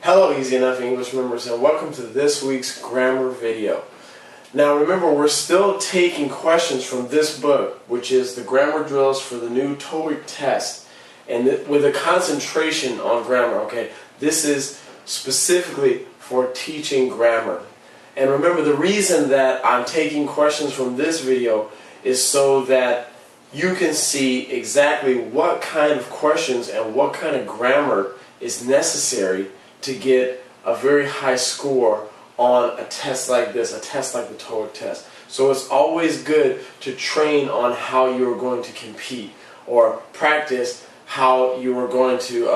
Hello Easy Enough English members, and welcome to this week's grammar video. Now remember, we're still taking questions from this book, which is the grammar drills for the new TOIEC test, and with a concentration on grammar. Okay, this is specifically for teaching grammar. And remember, the reason that I'm taking questions from this video is so that you can see exactly what kind of questions and what kind of grammar is necessary to get a very high score on a test like this, a test like the TOIEC test. So it's always good to train on how you're going to compete or practice how you are going to,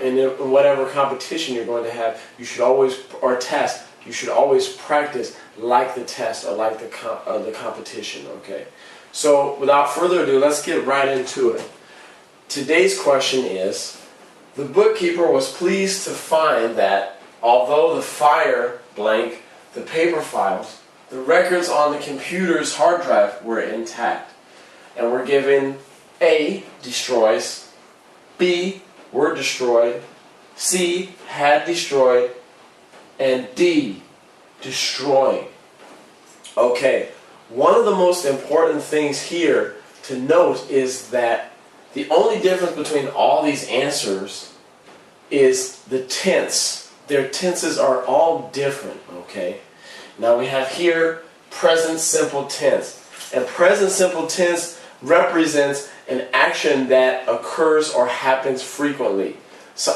in whatever competition you're going to have, you should always, or test, you should always practice like the test or like the competition, okay? So without further ado, let's get right into it. Today's question is, the bookkeeper was pleased to find that although the fire blank, the paper files, the records on the computer's hard drive were intact. And we're given A, destroys, B, were destroyed, C, had destroyed, and D, destroying. Okay, one of the most important things here to note is that the only difference between all these answers is the tense. Their tenses are all different, okay? Now we have here present simple tense. And present simple tense represents an action that occurs or happens frequently.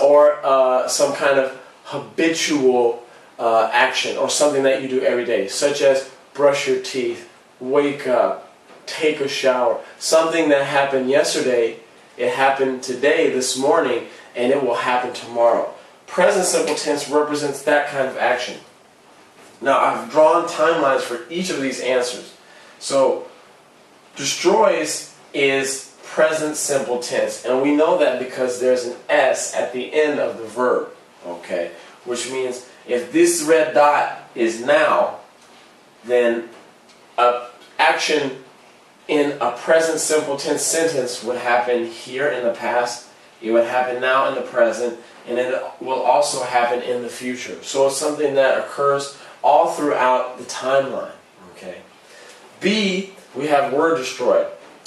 Or some kind of habitual action, or something that you do every day, such as brush your teeth, wake up, take a shower. Something that happened yesterday, it happened today, this morning, and it will happen tomorrow. Present simple tense represents that kind of action. Now I've drawn timelines for each of these answers. So destroys is present simple tense, and we know that because there's an S at the end of the verb, okay? Which means if this red dot is now, then an action in a present simple tense sentence would happen here in the past, it would happen now in the present, and it will also happen in the future. So it's something that occurs all throughout the timeline, okay? B, we have were destroyed,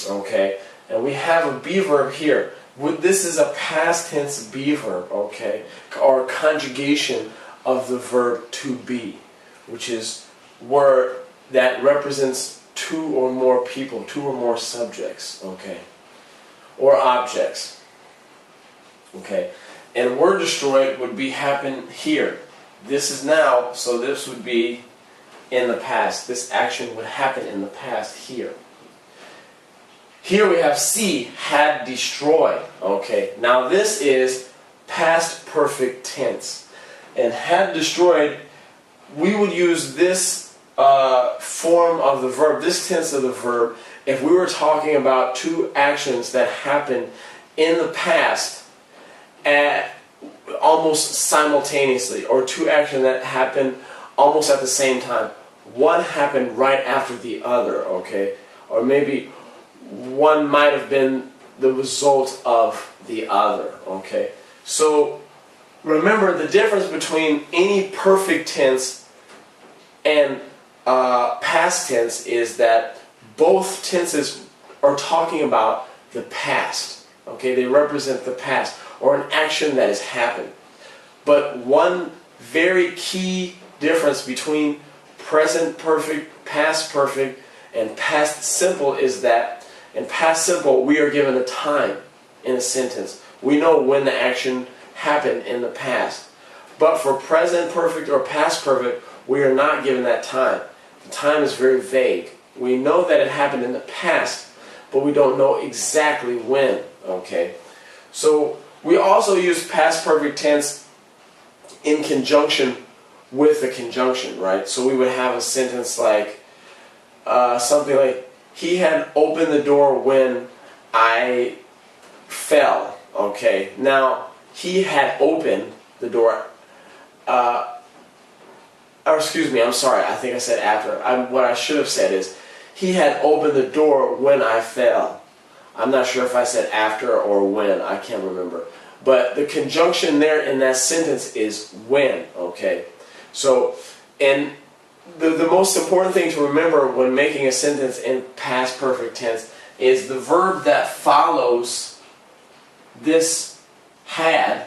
okay? And we have a be verb here. This is a past tense be verb, okay? Or conjugation of the verb to be, which is word that represents two or more people, two or more subjects, okay? Or objects, okay? And were destroyed would be happen here. This is now, so this would be in the past. This action would happen in the past here. Here we have C, had destroyed. Okay, now this is past perfect tense. And had destroyed, we would use this form of the verb, this tense of the verb, if we were talking about two actions that happened in the past almost simultaneously, or two actions that happened almost at the same time. One happened right after the other, okay? Or maybe one might have been the result of the other, okay? So remember, the difference between any perfect tense and past tense is that both tenses are talking about the past, okay? They represent the past, or an action that has happened. But one very key difference between present perfect, past perfect, and past simple is that in past simple we are given a time in a sentence. We know when the action happened in the past. But for present perfect or past perfect, we are not given that time. The time is very vague. We know that it happened in the past, but we don't know exactly when, okay? So we also use past perfect tense in conjunction with a conjunction, right? So we would have a sentence like, something like, he had opened the door when I fell, okay? Now, he had opened the door, or excuse me, I'm sorry, I think I said after. What I should have said is, he had opened the door when I fell. I'm not sure if I said after or when, I can't remember. but the conjunction there in that sentence is when, okay? So, and the most important thing to remember when making a sentence in past perfect tense is the verb that follows this had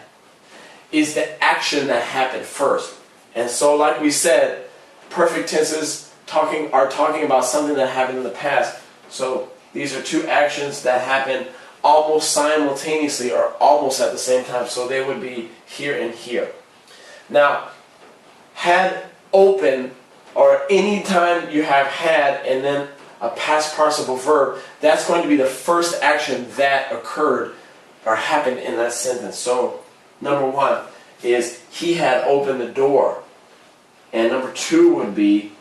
is the action that happened first. And so, like we said, perfect tenses are talking about something that happened in the past. So these are two actions that happen almost simultaneously or almost at the same time. So they would be here and here. Now, had, open, or any time you have had and then a past participle verb, that's going to be the first action that occurred or happened in that sentence. So number one is he had opened the door. And number two would be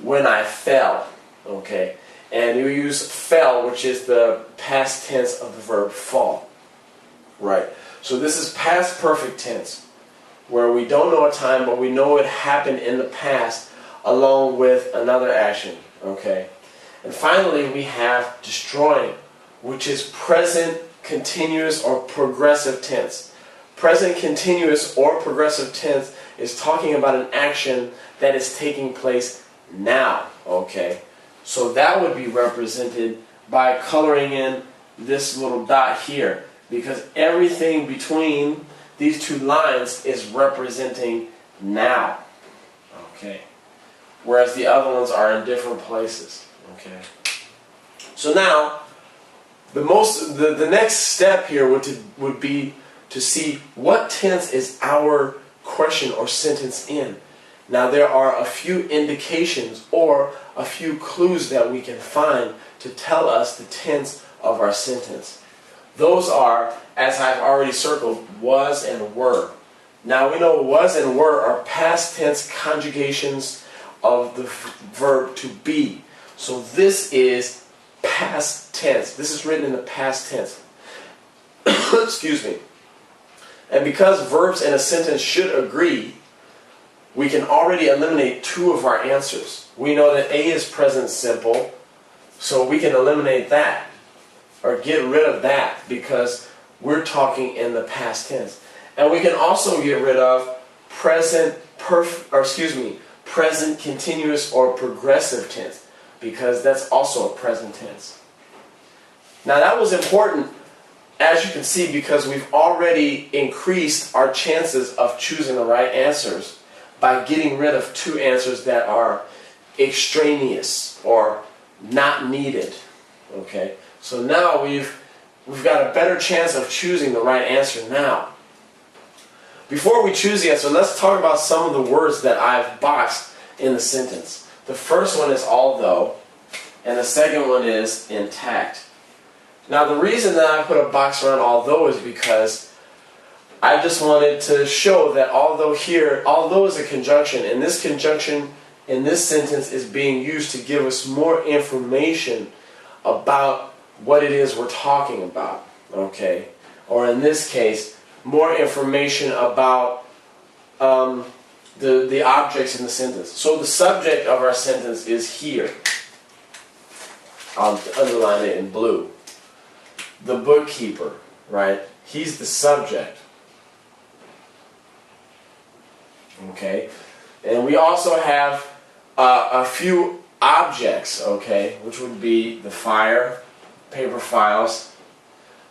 when I fell. Okay? And you use fell, which is the past tense of the verb fall. Right? So this is past perfect tense, where we don't know a time, but we know it happened in the past along with another action. Okay? And finally, we have destroying, which is present continuous or progressive tense. Present continuous or progressive tense is talking about an action that is taking place now. Okay? So that would be represented by coloring in this little dot here, because everything between these two lines is representing now. Okay? Whereas the other ones are in different places. Okay? So now, the next step here would be to see what tense is our question or sentence in. Now there are a few indications or a few clues that we can find to tell us the tense of our sentence. Those are, as I've already circled, was and were. Now we know was and were are past tense conjugations of the verb to be. So this is past tense. This is written in the past tense. Excuse me. And because verbs in a sentence should agree, we can already eliminate two of our answers. We know that A is present simple, so we can eliminate that or get rid of that because we're talking in the past tense. And we can also get rid of present continuous or progressive tense because that's also a present tense. Now that was important, as you can see, because we've already increased our chances of choosing the right answers by getting rid of two answers that are extraneous or not needed. Okay? So now we've got a better chance of choosing the right answer now. Before we choose the answer, let's talk about some of the words that I've boxed in the sentence. The first one is although, and the second one is intact. Now the reason that I put a box around although is because I just wanted to show that although is a conjunction, and this conjunction in this sentence is being used to give us more information about what it is we're talking about, okay? Or in this case, more information about the objects in the sentence. So the subject of our sentence is here. I'll underline it in blue. The bookkeeper, right? He's the subject. Okay, and we also have a few objects, okay, which would be the fire, paper files,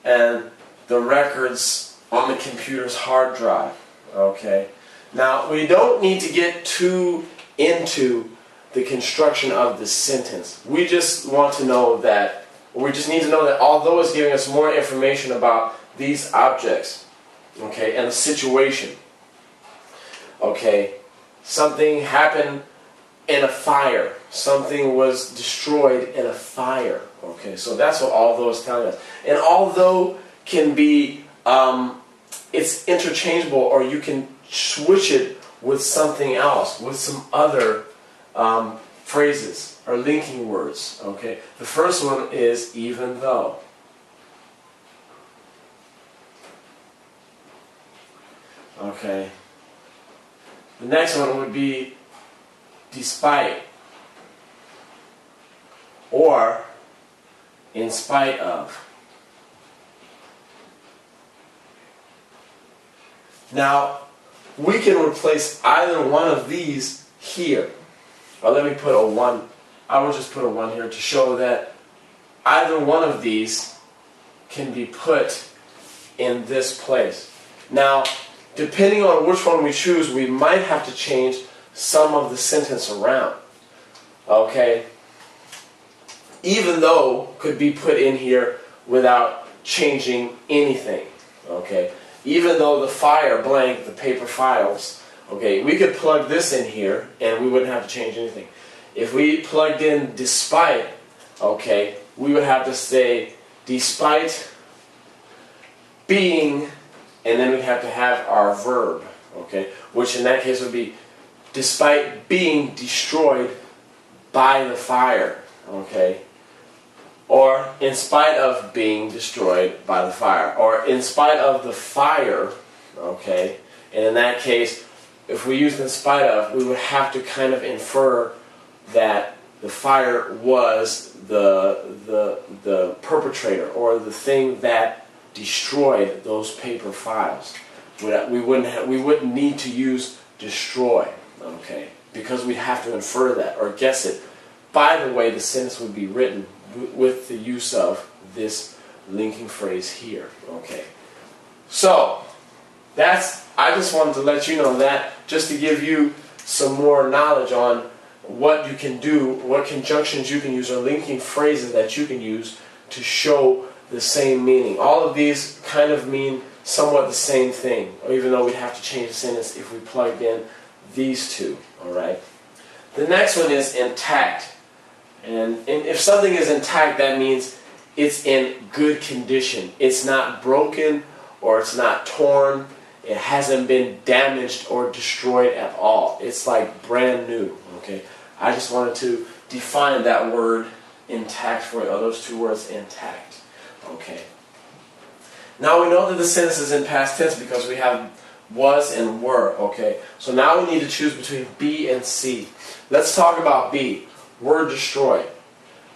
and the records on the computer's hard drive, okay. Now, we don't need to get too into the construction of this sentence. We just want to know that, we just need to know that although it's giving us more information about these objects, okay, and the situation. Okay, something happened in a fire. Something was destroyed in a fire. Okay, so that's what although is telling us. And although can be, it's interchangeable, or you can switch it with something else, with some other phrases or linking words. Okay, the first one is even though. Okay. The next one would be despite or in spite of. Now, we can replace either one of these here. Or let me put a 1. I will just put a 1 here to show that either one of these can be put in this place. Now, depending on which one we choose, we might have to change some of the sentence around. Okay? Even though could be put in here without changing anything. Okay? Even though the fire blank, the paper files, okay, we could plug this in here and we wouldn't have to change anything. If we plugged in despite, okay, we would have to say despite being, and then we'd have to have our verb, okay, which in that case would be despite being destroyed by the fire, okay, or in spite of being destroyed by the fire, or in spite of the fire, okay, and in that case, if we used in spite of, we would have to kind of infer that the fire was the perpetrator, or the thing that destroyed those paper files. We wouldn't need to use destroy, okay, because we'd have to infer that or guess it by the way the sentence would be written with the use of this linking phrase here, okay. So I just wanted to let you know that, just to give you some more knowledge on what you can do, what conjunctions you can use, or linking phrases that you can use to show the same meaning. All of these kind of mean somewhat the same thing, even though we'd have to change the sentence if we plugged in these two, alright? The next one is intact. And if something is intact, that means it's in good condition. It's not broken, or it's not torn. It hasn't been damaged or destroyed at all. It's like brand new, okay? I just wanted to define that word intact for you, or those two words intact, okay? Now we know that the sentence is in past tense because we have was and were, okay? So now we need to choose between B and C. Let's talk about B. Were destroyed.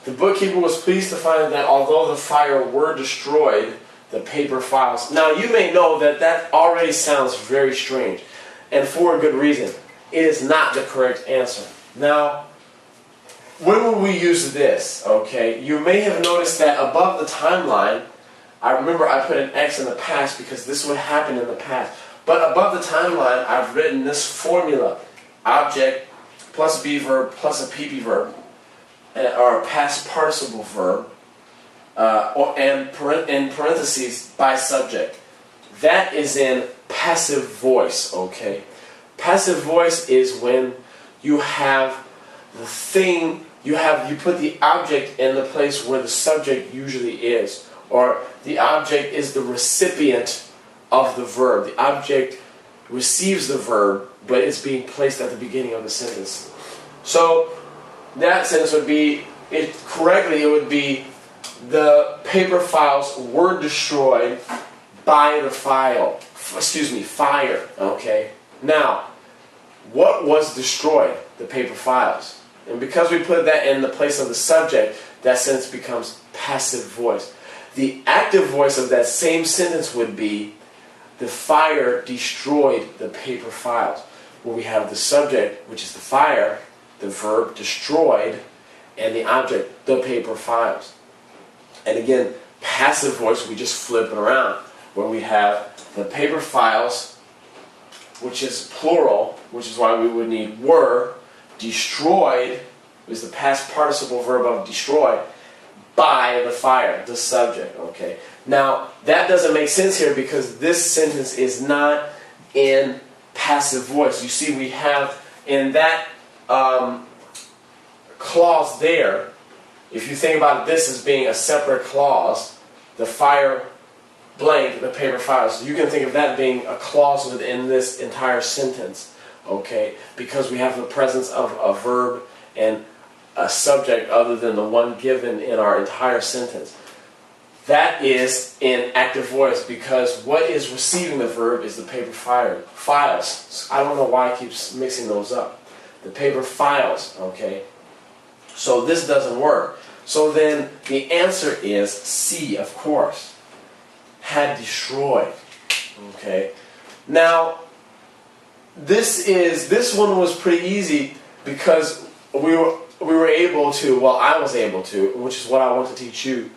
The bookkeeper was pleased to find that although the fire were destroyed, the paper files. Now you may know that that already sounds very strange, and for a good reason. It is not the correct answer. Now, when will we use this? Okay, you may have noticed that above the timeline, I remember I put an X in the past because this would happen in the past. But above the timeline, I've written this formula: object plus be verb plus a PP verb, or a past participle verb, and in parentheses by subject. That is in passive voice, okay? Passive voice is when you have the thing, you put the object in the place where the subject usually is, or the object is the recipient of the verb. The object receives the verb, but it's being placed at the beginning of the sentence. So that sentence would be, correctly it would be, the paper files were destroyed by the fire, okay? Now, what was destroyed? The paper files. And because we put that in the place of the subject, that sentence becomes passive voice. The active voice of that same sentence would be, the fire destroyed the paper files, where we have the subject, which is the fire, the verb destroyed, and the object, the paper files. And again, passive voice, we just flip it around, where we have the paper files, which is plural, which is why we would need were, destroyed, is the past participle verb of destroy, by the fire, the subject, okay? Now, that doesn't make sense here because this sentence is not in passive voice. You see, we have in that clause there, if you think about this as being a separate clause, the fire blank, the paper files, you can think of that being a clause within this entire sentence, okay? Because we have the presence of a verb and a subject other than the one given in our entire sentence. That is in active voice because what is receiving the verb is the paper files. I don't know why I keep mixing those up. The paper files, okay? So this doesn't work. So then the answer is C, of course. Had destroyed, okay? Now, this one was pretty easy because we were able to, well, I was able to, which is what I want to teach you,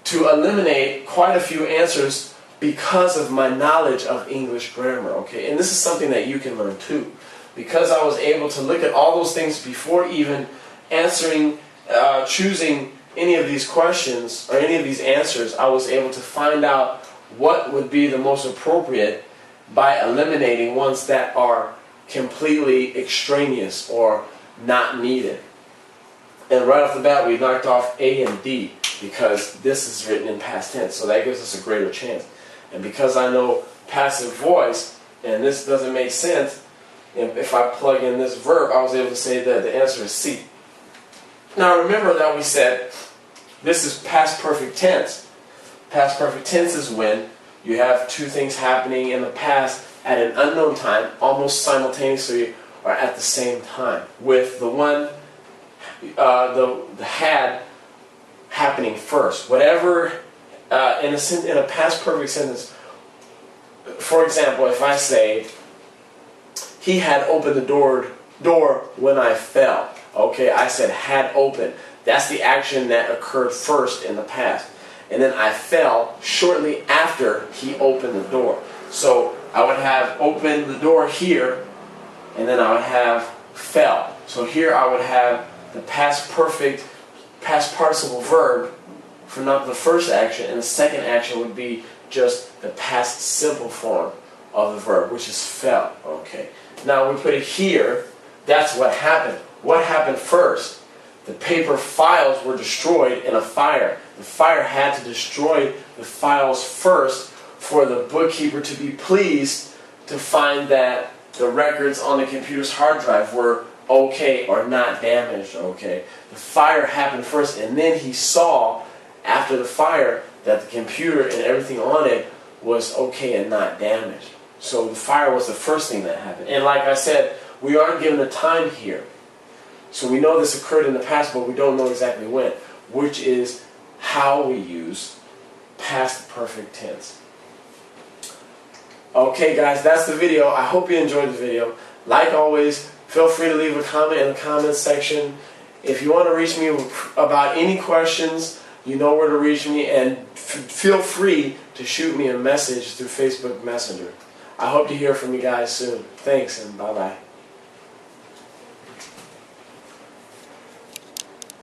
to eliminate quite a few answers because of my knowledge of English grammar, okay? And this is something that you can learn too. Because I was able to look at all those things before even answering, choosing any of these questions or any of these answers, I was able to find out what would be the most appropriate by eliminating ones that are completely extraneous or not needed. And right off the bat, we knocked off A and D because this is written in past tense, so that gives us a greater chance. And because I know passive voice, and this doesn't make sense, and if I plug in this verb, I was able to say that the answer is C. Now remember that we said this is past perfect tense. Past perfect tense is when you have two things happening in the past at an unknown time, almost simultaneously or at the same time, with the one, the had happening first. Whatever, in a past perfect sentence, for example, if I say, he had opened the door when I fell. Okay, I said had opened. That's the action that occurred first in the past. And then I fell shortly after he opened the door. So I would have opened the door here, and then I would have fell. So here I would have the past perfect, past participle verb for not the first action, and the second action would be just the past simple form of the verb, which is fell. Okay. Now we put it here. That's what happened. What happened first? The paper files were destroyed in a fire. The fire had to destroy the files first for the bookkeeper to be pleased to find that the records on the computer's hard drive were okay or not damaged. Okay. The fire happened first, and then he saw after the fire that the computer and everything on it was okay and not damaged. So the fire was the first thing that happened. And like I said, we aren't given a time here. So we know this occurred in the past, but we don't know exactly when, which is how we use past perfect tense. Okay guys, that's the video. I hope you enjoyed the video. Like always, feel free to leave a comment in the comments section. If you want to reach me about any questions, you know where to reach me, and feel free to shoot me a message through Facebook Messenger. I hope to hear from you guys soon. Thanks, and bye-bye.